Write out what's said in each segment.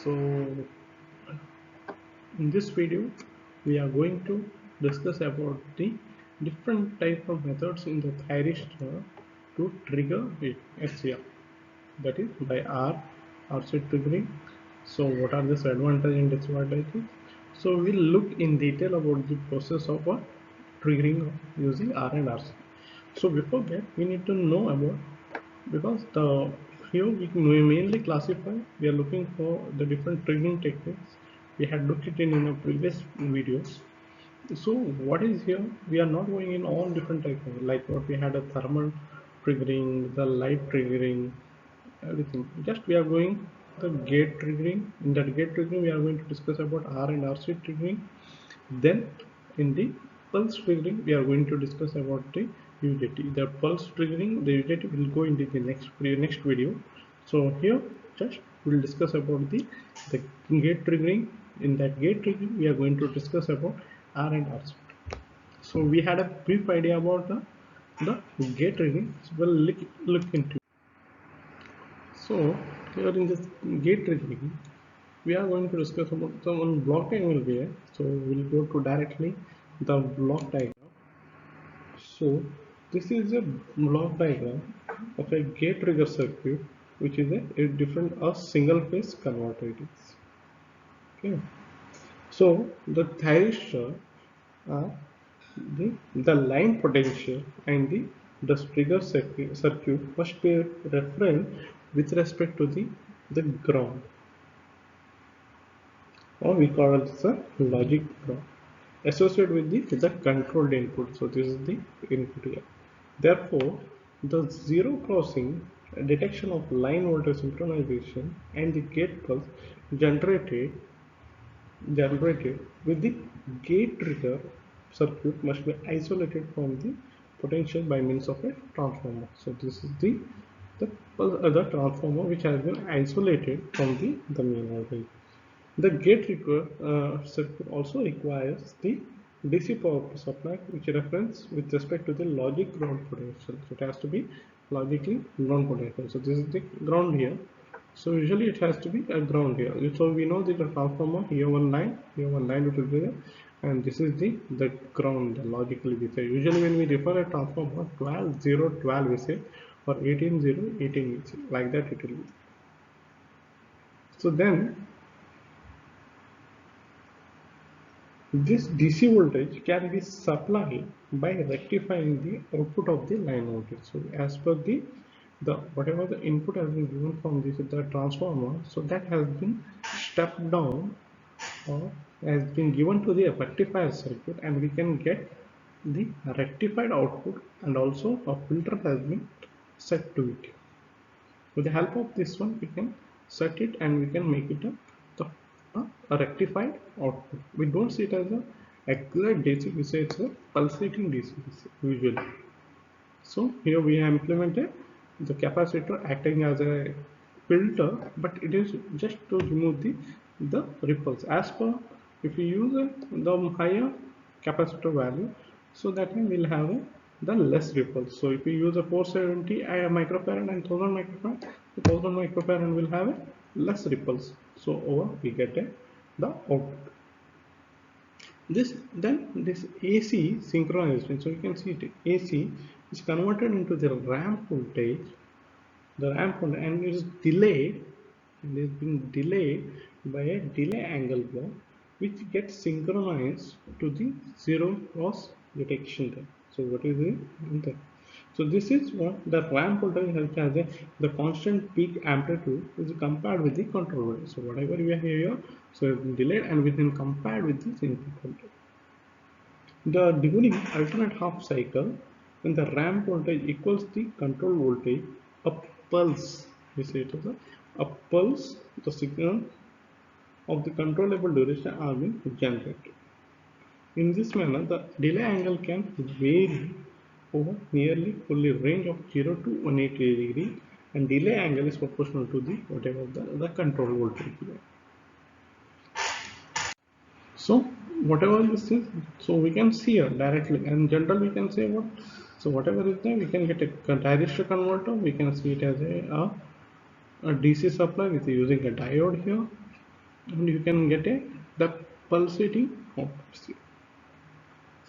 So in this video we are going to discuss about the different type of methods in the thyristor to trigger it SCR, that is by RC triggering. So what are the advantages and disadvantages? So we'll look in detail about the process of triggering using R and RC. So before that we need to know about, because the here we mainly classify, we are looking for the different triggering techniques we had looked at in our previous videos. So what is here, we are not going in all different types of, like what we had a thermal triggering, the light triggering, everything. Just we are going the gate triggering. In that gate triggering we are going to discuss about R and RC triggering. Then in the pulse triggering we are going to discuss about the UJT. The pulse triggering, the UJT will go into the next video. So here just we will discuss about the gate triggering. In that gate triggering we are going to discuss about R and RC. So we had a brief idea about the gate triggering. So we'll look into. So here in this gate triggering we are going to discuss about some block diagram will be here. So we'll go to directly the block diagram. So this is a block diagram of a gate trigger circuit, which is a different single phase converter. It is okay. So the thyristor are the line potential and the trigger circuit must be referenced with respect to the ground, or we call it the logic ground associated with the controlled input. So this is the input here. Therefore, the zero crossing detection of line voltage synchronization and the gate pulse generated with the gate trigger circuit must be isolated from the potential by means of a transformer. So this is the transformer which has been isolated from the main voltage. The gate trigger circuit also requires the DC power supply, which reference with respect to the logic ground potential. So it has to be logically ground potential. So this is the ground here. So usually it has to be a ground here. So we know that the transformer here one line it will be there, and this is the ground logically we say. Usually when we refer a transformer 12 0 12 we say, or 18 0 18 we say, like that it will be. So then this DC voltage can be supplied by rectifying the output of the line voltage. So as per the whatever the input has been given from the transformer, so that has been stepped down or has been given to the rectifier circuit, and we can get the rectified output, and also a filter has been set to it. With the help of this one we can set it and we can make it a rectified output. We don't see it as a exact DC, we say it's a pulsating DC usually. So here we have implemented the capacitor acting as a filter, but it is just to remove the ripples. As per, if you use the higher capacitor value, so that we will have the less ripples. So if you use a 470 microfarad and 1000 microfarad, the 1000 microfarad will have a less ripples. So over we get the output. This AC synchronization, so you can see it, AC is converted into the ramp voltage, and it is delayed, and is being delayed by a delay angle block, which gets synchronized to the zero cross detection there. So what is it? So this is what the ramp voltage has the constant peak amplitude is compared with the control voltage. So whatever we have here, so it's delayed and within compared with this input voltage. The during alternate half cycle, when the ramp voltage equals the control voltage, a pulse, we say it as a pulse, the signal of the controllable duration are being generated. In this manner, the delay angle can vary over nearly fully range of 0 to 180 degree, and delay angle is proportional to the whatever the control voltage. So whatever this is, so we can see here directly, and general we can say what, so whatever is there we can get a thyristor converter. We can see it as a DC supply with using a diode here, and you can get the pulsating outputs here.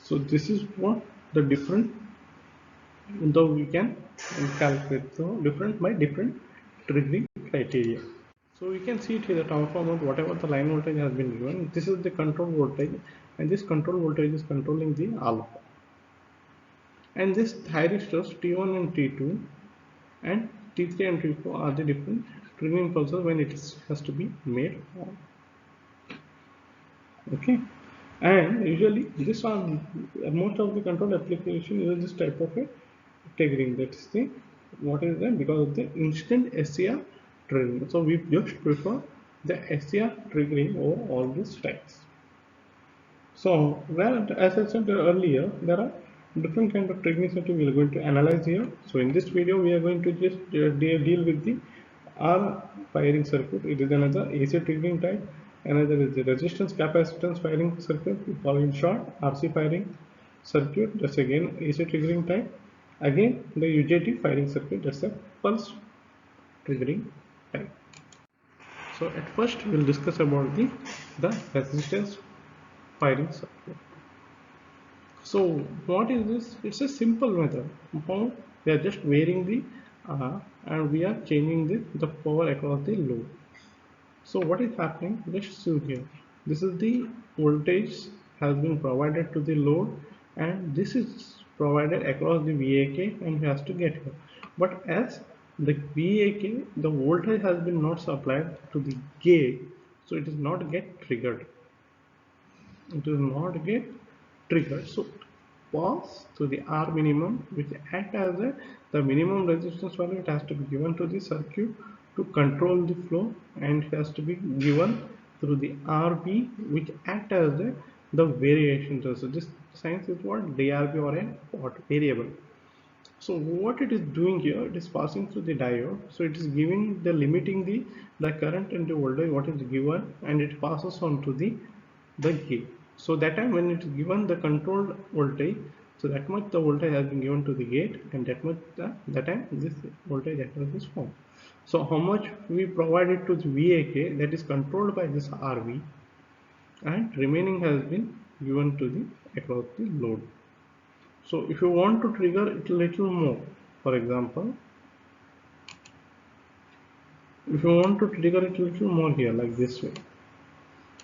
So this is what the different, though we can calculate so different by different triggering criteria. So we can see it here, the transformer, whatever the line voltage has been given, this is the control voltage, and this control voltage is controlling the alpha. And this thyristors T1 and T2 and T3 and T4 are the different triggering pulses when it has to be made on. Okay, and usually this one, most of the control application is this type of a triggering. That's the what is that, because of the instant SCR triggering. So we just prefer the SCR triggering over all these types. So, well, as I said earlier, there are different kind of triggering circuit we are going to analyze here. So in this video, we are going to just deal with the R firing circuit. It is another AC triggering type. Another is the resistance capacitance firing circuit, we call in short RC firing circuit. That's again AC triggering type. Again, the UJT firing circuit. That's a pulse triggering type. So at first, we'll discuss about the resistance firing circuit. So what is this? It's a simple method. How we are just varying the and we are changing the power across the load. So what is happening? Let's see here. This is the voltage has been provided to the load, and this is provided across the VAK and has to get here. But as the VAK, the voltage has been not supplied to the gate, so it is not get triggered. It will not get triggered. So pass to the R minimum, which act as the minimum resistance value. It has to be given to the circuit to control the flow, and it has to be given through the RB, which act as the variation. So this science is what DRB, or a what variable. So what it is doing here, it is passing through the diode. So it is giving the limiting the current and the voltage what is given, and it passes on to the gate. So that time when it is given the controlled voltage, so that much the voltage has been given to the gate, and that much that time this voltage across this form. So how much we provided to the VAK, that is controlled by this RV, and remaining has been given to the across the load. So if you want to trigger it a little more, for example, if you want to trigger it a little more here like this way,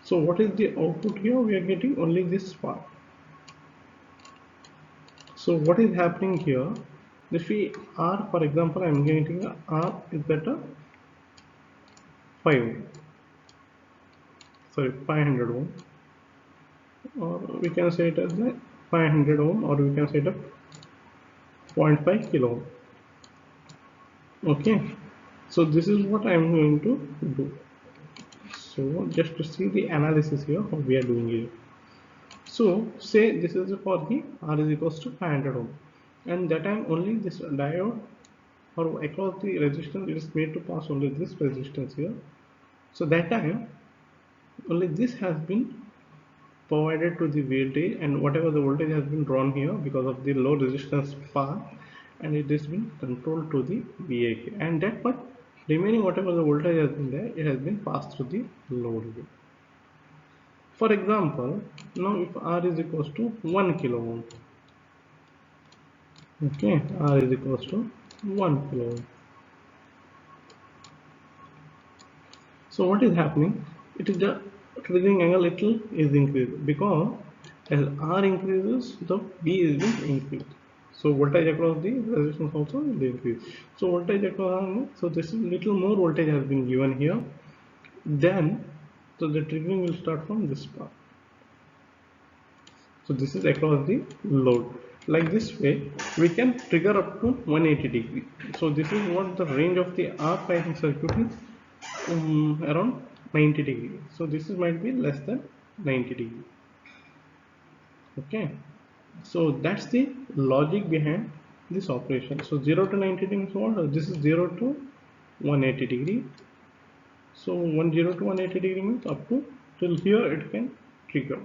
so what is the output here? We are getting only this part. So what is happening here? If we R, for example, I am getting a R is that a 5, sorry, 500 ohm, or we can say it as a 500 ohm, or we can say it a 0.5 kilo ohm. Okay, so this is what I am going to do. So just to see the analysis here, how we are doing it. So say this is for the R is equals to 500 ohm, and that time only this diode or across the resistance it is made to pass only this resistance here. So that time only this has been provided to the voltage, and whatever the voltage has been drawn here because of the low resistance path, and it has been controlled to the VAK, and that part remaining whatever the voltage has been there, it has been passed through the load here. For example, now if R is equals to 1 kilo ohm, okay, R is equals to 1 kilo ohm. So what is happening? It is the triggering angle little is increased, because as R increases, the V is being increased. So voltage across the resistance also will increase. So voltage across, so this is little more voltage has been given here. Then, so the triggering will start from this part. So this is across the load. Like this way, we can trigger up to 180 degree. So this is what the range of the R firing circuit is, around 90 degree. So this is might be less than 90 degree. Okay. So that's the logic behind this operation. So 0 to 90 degree is what? This is 0 to 180 degree. So 10 to 180 degree means up to till here it can trigger.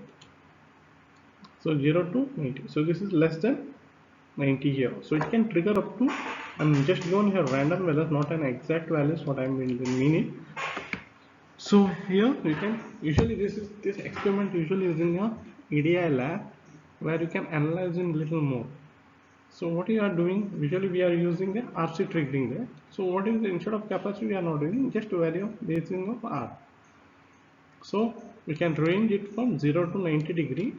So 0 to 90. So this is less than 90 here. So it can trigger up to, I'm just given here random values, not an exact values what I mean. So here you can usually this experiment usually is in your EDI lab where you can analyze in little more. So what you are doing, usually we are using the RC triggering there. So what is the, instead of capacitor we are not doing, just value of basing of R. So we can range it from 0 to 90 degree,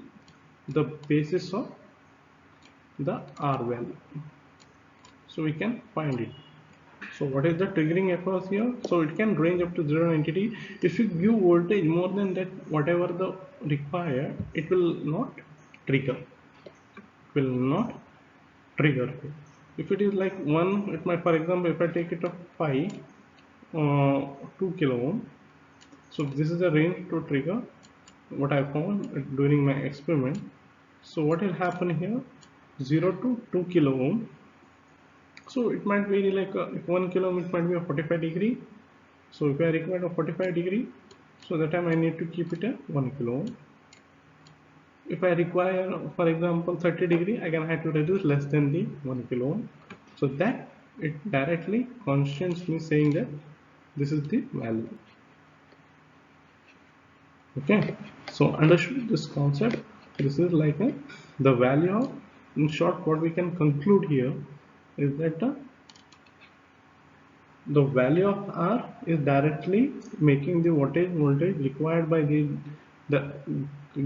the basis of the R value. So we can find it. So what is the triggering across here? So it can range up to 0 to 90 degree. If you give voltage more than that, whatever the required, it will not trigger. It will not trigger. If it is like 1, it might, for example, if I take it of 5, 2 kilo ohm. So this is the range to trigger what I found during my experiment. So what will happen here, 0 to 2 kilo ohm. So it might be like if 1 kilo ohm, it might be a 45 degree. So if I require a 45 degree, so that time I need to keep it at 1 kilo ohm. If I require, for example, 30 degree, again I have to reduce less than the 1 kilo ohm. So that it directly constrains me saying that this is the value. Okay, so understood this concept. This is like the value of, in short, what we can conclude here is that the value of R is directly making the voltage required by the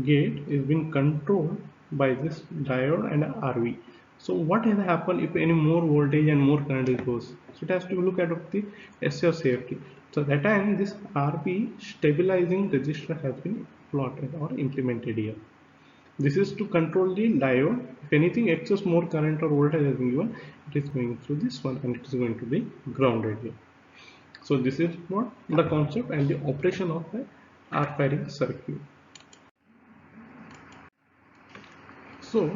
gate is being controlled by this diode and RV. So what has happened if any more voltage and more current goes? So it has to look at the SR safety. So that time this RV stabilizing resistor has been plotted or implemented here. This is to control the diode. If anything excess more current or voltage has been given, it is going through this one and it is going to be grounded here. So this is what the concept and the operation of the arc firing circuit. So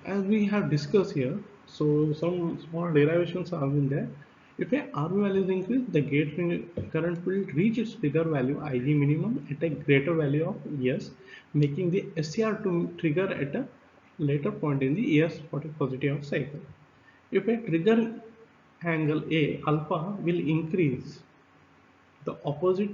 as we have discussed here, so some small derivations are in there. If a RV value is increased, the gate current will reach its trigger value IG minimum at a greater value of ES, making the SCR to trigger at a later point in the ES positive cycle. If a trigger angle A alpha will increase, the opposite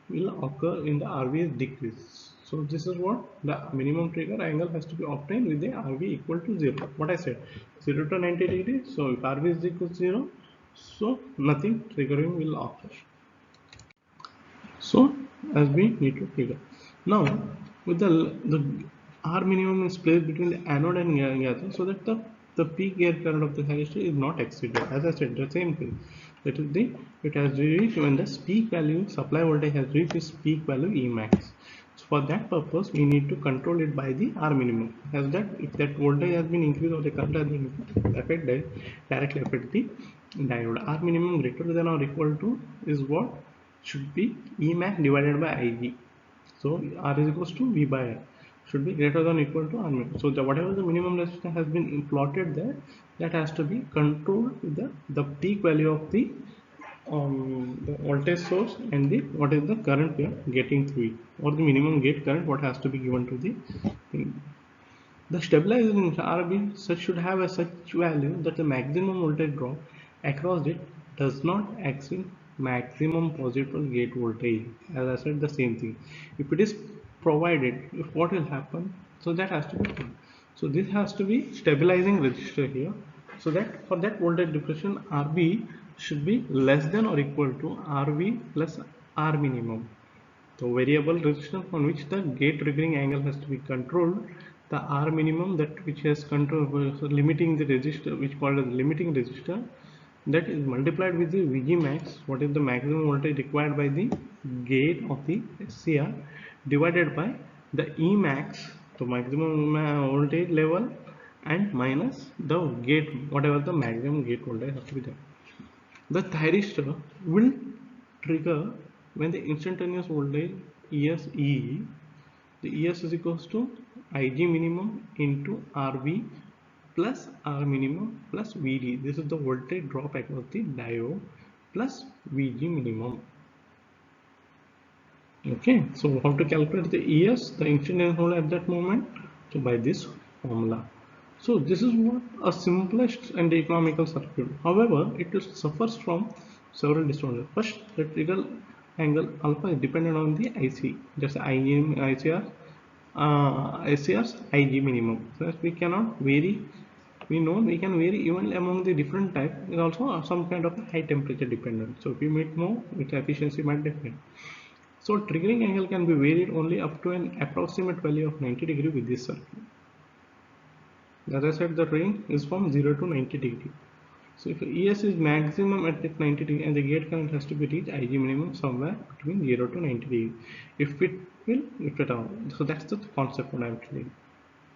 will occur in the RV decrease. So this is what the minimum trigger angle has to be obtained with the RV equal to 0. What I said, 0 to 90 degrees. So if RV is equal to 0, so nothing triggering will occur. So as we need to trigger. Now with the R minimum is placed between the anode and cathode so that the peak gate current of the thyristor is not exceeded. As I said, the same thing. That is it has reached when the peak value supply voltage has reached its peak value Emax. So for that purpose, we need to control it by the R minimum. As that if that voltage has been increased or the current has been increased, directly affect the diode. R minimum greater than or equal to is what should be Emax divided by Ig. So R is equals to V by R should be greater than or equal to R minimum. So whatever the minimum resistance has been plotted there, that has to be controlled with the peak value of the voltage source and the what is the current we are getting through it, or the minimum gate current what has to be given to the thing. The stabilizing RB such should have a such value that the maximum voltage drop across it does not exceed maximum positive gate voltage. As I said, the same thing. If it is provided, if what will happen, so that has to be done. So this has to be stabilizing resistor here. So that for that voltage depression, RB should be less than or equal to RV plus R minimum. So variable resistance on which the gate triggering angle has to be controlled, the R minimum that which has control so limiting the resistor, which called as limiting resistor, that is multiplied with the Vg max, what is the maximum voltage required by the gate of the SCR, divided by the E max, so maximum voltage level, and minus the gate, whatever the maximum gate voltage has to be there. The thyristor will trigger when the instantaneous voltage ESE, the ES is equals to Ig minimum into RV plus R minimum plus VD. This is the voltage drop across the diode plus VG minimum. Okay, so how to calculate the ES, the instantaneous voltage at that moment? So by this formula. So this is what a simplest and economical circuit. However, it suffers from several disadvantages. First, the trigger angle alpha is dependent on the IC, just IG, ICR, SCR's IG minimum. So we cannot vary. We know we can vary even among the different type. Is also some kind of high temperature dependent. So if we meet more, its efficiency might differ. So triggering angle can be varied only up to an approximate value of 90 degree with this circuit. As I said, the range is from 0 to 90 degree. So if ES is maximum at that 90 degree and the gate current has to be reached IG minimum somewhere between 0 to 90 degree. If it all. So that's the concept what I am telling.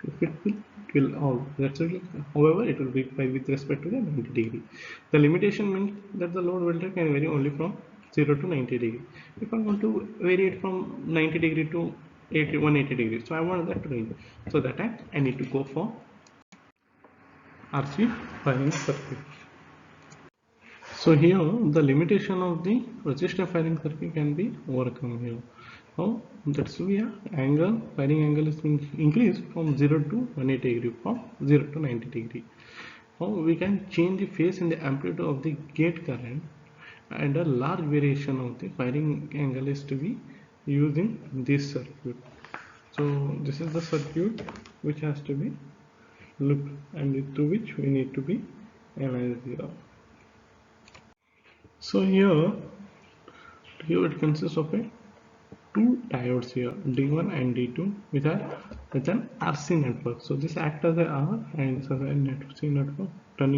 If it will all. That's it. However, it will be by with respect to the 90 degree. The limitation means that the load voltage can vary only from 0 to 90 degree. If I want to vary it from 90 degree to 180 degree, so I want that range. So that I need to go for RC firing circuit. So here the limitation of the resistor firing circuit can be overcome here. Now that's why angle firing angle is increased from 0 to 180 degree, from 0 to 90 degree. Now we can change the phase and the amplitude of the gate current, and a large variation of the firing angle is to be using this circuit. So this is the circuit which has to be looked and to which we need to be analyzed here. So here it consists of two diodes here, D1 and D2, with an RC network. So this acts as a R and this as a RC network, turn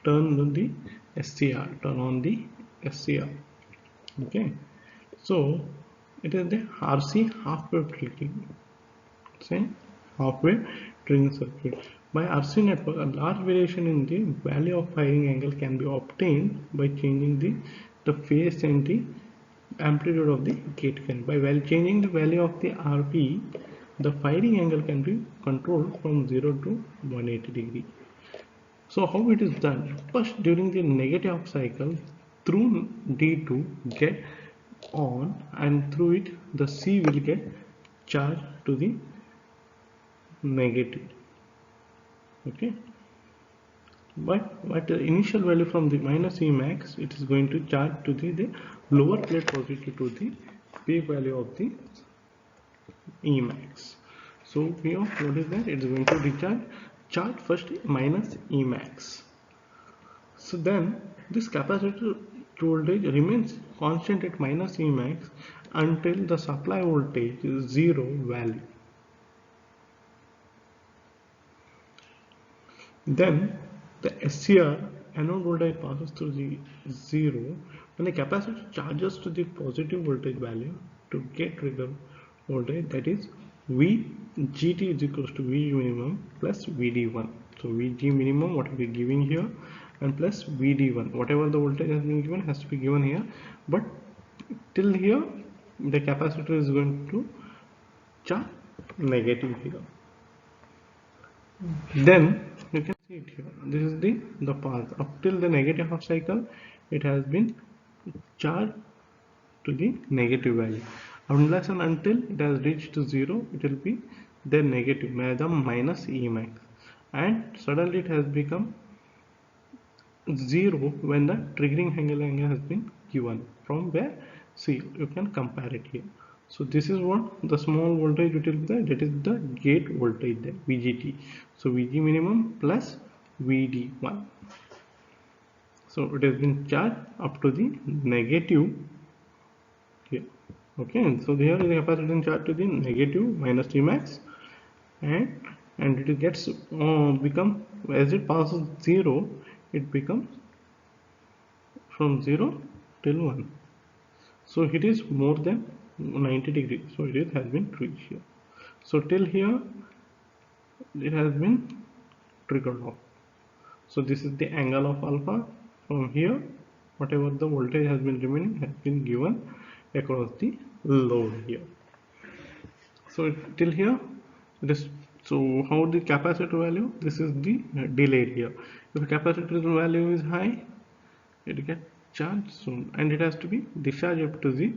on the SCR, turn on the SCR. Okay, so it is the RC half-wave triggering. Say half-wave triggering circuit. By RC network, a large variation in the value of firing angle can be obtained by changing the phase and the amplitude of the gate current. By changing the value of the RP, the firing angle can be controlled from 0 to 180 degree. So how it is done? First, during the negative cycle, through D2 get on, and through it the C will get charged to the negative. Okay, but the initial value from the minus Emax, it is going to charge to the lower plate positive to the peak value of the Emax. So here what is that? It is going to charge first minus Emax. So then this capacitor voltage remains constant at minus Emax until the supply voltage is 0 value. Then the SCR anode voltage passes through the 0 when the capacitor charges to the positive voltage value to get trigger voltage, that is VGT is equals to VG minimum plus VD1. So VG minimum what we are giving here, and plus VD1, whatever the voltage has been given has to be given here, but till here the capacitor is going to charge negative here. Then you can see it here. This is the path up till the negative half cycle. It has been charged to the negative value. Unless and until it has reached to 0, it will be the negative, minus Emax, and suddenly it has become 0 when the triggering angle has been given. From where, see, you can compare it here. So this is what the small voltage it will be there, that is the gate voltage there, VGT. So VG minimum plus VD1. So it has been charged up to the negative here. Okay, so here is the capacitance charge to the negative minus Tmax, and it gets become, as it passes 0, it becomes from 0 till 1. So it is more than 90 degrees. So it has been reached here. So till here it has been triggered off. So this is the angle of alpha. From here, whatever the voltage has been remaining has been given across the load here. So till here it is. So how the capacitor value? This is the delay here. If the capacitor value is high, it gets charged soon, and it has to be discharged up to the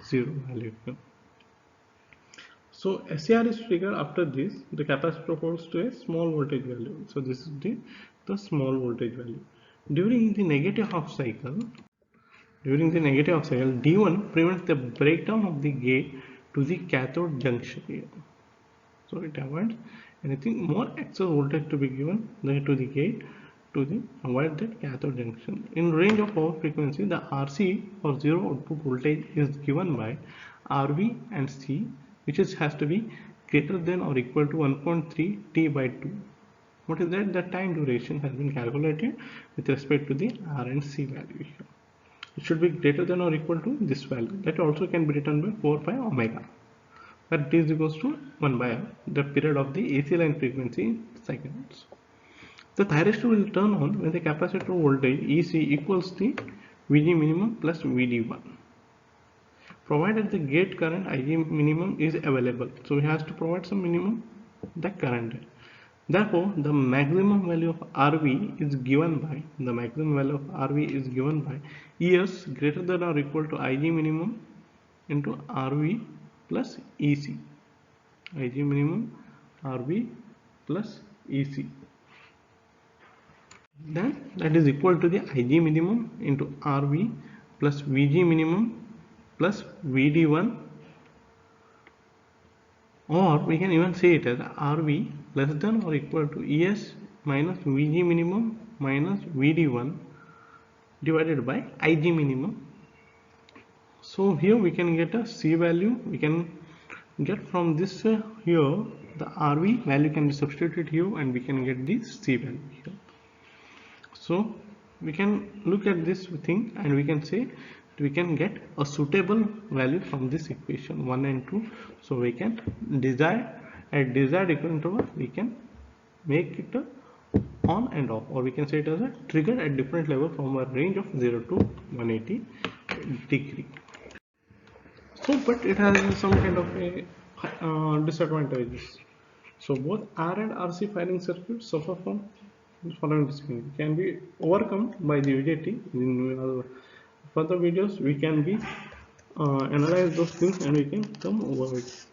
0 value. So SCR is triggered after this. The capacitor holds to a small voltage value. So this is the small voltage value. During the negative half cycle, During the negative off cycle, D1 prevents the breakdown of the gate to the cathode junction here. So it avoids anything more excess voltage to be given to the gate to avoid that cathode junction. In range of power frequency, the RC or zero output voltage is given by RV and C, which has to be greater than or equal to 1.3 T by 2. What is that? The time duration has been calculated with respect to the R and C value here. It should be greater than or equal to this value. That also can be written by 4 pi omega. That T is equals to 1 by R, the period of the AC line frequency in seconds. The thyristor will turn on when the capacitor voltage EC equals the VG minimum plus VD1, provided the gate current IG minimum is available. So we have to provide some minimum the current. Therefore, the maximum value of RV is given by ES greater than or equal to IG minimum into RV plus EC. IG minimum RV plus EC. Then that is equal to the IG minimum into RV plus VG minimum plus VD1, or we can even say it as RV less than or equal to ES minus VG minimum minus VD1 divided by IG minimum. So here we can get a C value. We can get from this here the RV value can be substituted here and we can get the C value here. So we can look at this thing and we can say we can get a suitable value from this equation 1 and 2. So we can at desired equal we can make it on and off, or we can say it as a trigger at different level from a range of 0 to 180 degree. So but it has some kind of a disadvantages. So both R and RC firing circuits suffer from the following disadvantages. Can be overcome by the UJT. In further videos we can be analyze those things and we can come over it.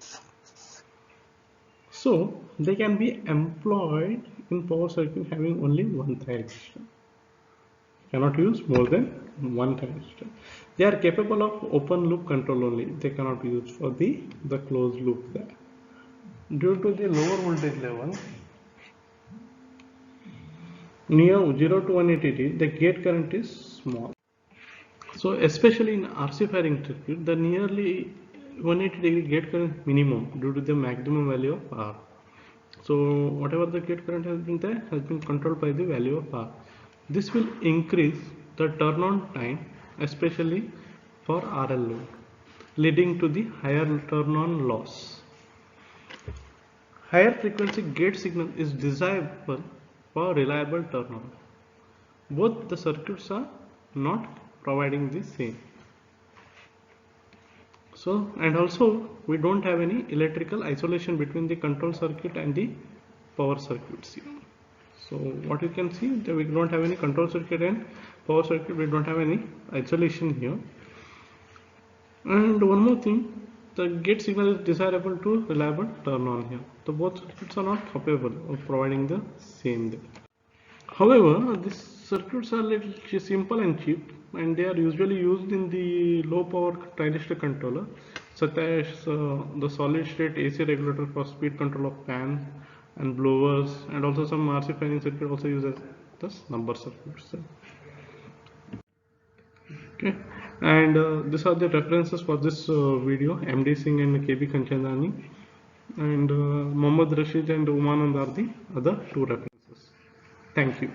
So they can be employed in power circuit having only one thyristor. Cannot use more than one thyristor. They are capable of open loop control only. They cannot be used for the closed loop there. Due to the lower voltage level near 0 to 180, the gate current is small. So especially in RC firing circuit, the nearly 180 degree gate current minimum due to the maximum value of R. So whatever the gate current has been there has been controlled by the value of R. This will increase the turn on time, especially for RL load, leading to the higher turn on loss. Higher frequency gate signal is desirable for reliable turn on. Both the circuits are not providing the same. So and also we don't have any electrical isolation between the control circuit and the power circuits here. So what you can see that we don't have any control circuit and power circuit, we don't have any isolation here. And one more thing, the gate signal is desirable to reliable turn on here. So both circuits are not capable of providing the same there. However, these circuits are little simple and cheap, and they are usually used in the low power thyristor controller, such as the solid state AC regulator for speed control of fans and blowers, and also some RC firing circuit also uses this number circuits. Okay, and these are the references for this video. MD Singh and KB Kanchandani, and Mohammad Rashid and Umanand are the other two references. Thank you.